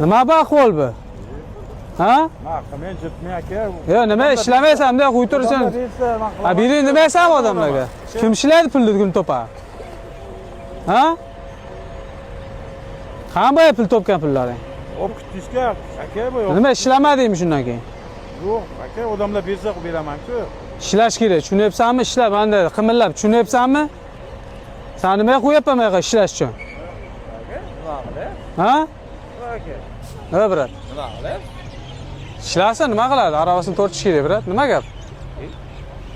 Nima bu ahvol bu? Ha? Men jitmay aka. Yo, nima ishlamaysan, bunday qo'yib tursan. Ha, bering nima aytsan odamlarga? Kim ishlaydi pulni kun topa? Ha? Qanday pul topgan pullaring? Olib ketishga aka bu yo'q. Nima ishlamadingmi shundan keyin? Yo'q, aka odamlar bersa qilib beraman-ku. Ishlash kerak, tushunyapsanmi? Ishla, menda qimillab, tushunyapsanmi? Sen nimaga qo'yapman men ishlash uchun? Nima qilay? Ha? Aka. Ha, brat. Nima qilay? Ishlasa nima qiladi? Aravasini tortish kerak, brat. Nima gap?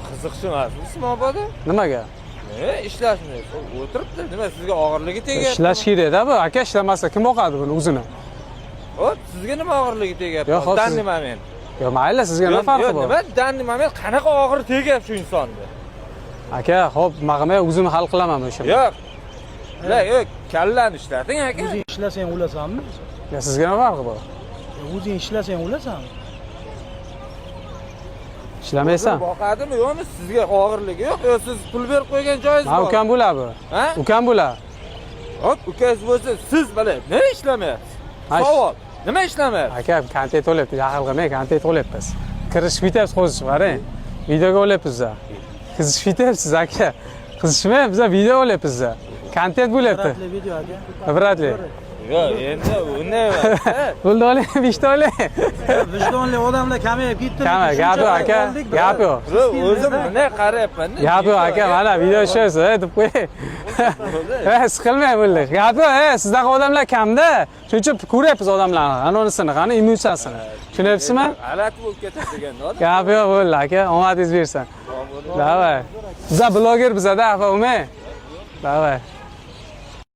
Qiziqchimasmi Ismoboda? Nima gap? Ishlashni o'tiribdi. Nima sizga og'irligi tegyapti? Ishlash kerak-da bu. Aka ishlamasa kim boqadi buni o'zini? Hop, sizga nima og'irligi tegyapti? Yo'q, hozir- Danima men. Yo, mayli, sizga nima farqi bor? Nima danima men qanaqa og'ir tegyapti shu insonni? Aka, xo'p, mag'amay o'zim hal qilaman bu ishni. Yo'q. Yo'q, kallani ishlating aka. O'zing ishlasang o'lasanmi? Ya sizga nima farqi bor? O'zing ishlasang o'lasanmi? Ishlamaysan? Boqadimi yo'qmi? Sizga og'irligi yo'q. Yo siz pul berib qo'ygan joyingiz Ha, bor. ukam bular bu. Ha? Ukam bular. Hop, ukangiz bo'lsa, siz mana nima ishlamayapsiz? Ha, Savol. Nima ishlamayapsiz? Aka, kontent olyapti, jahl qilmay, kontent olyapmiz. Kirishib ketyapsiz, qo'zishib qarang. Videoga olyapmiz biz. Qizishib ketyapsiz aka. Qizishmay, biz video olyapmiz. Kontent bo'lyapti. Ibratli video aka. Ibratli. Yo'q, endi unday emas. Pulni oling, beshta oling. Vijdonli odamlar kamayib ketdi. Kama, gap yo'q aka. Gap yo'q. O'zim bunday qarayapman-da. Gap yo'q aka, mana video ishlaysiz, deb qo'ying. Siqilmang bo'ldi. Gap yo'q, sizdaqa odamlar kamda. Shuning uchun ko'ryapmiz odamlarni, anonisini, qani emotsiyasini. Tushunyapsizmi? G'alati bo'lib ketadigan odam. Gap yo'q bo'ldi aka, omadingiz bersin. Davay. Biza bloger bizada, afa bo'lmang. Davay.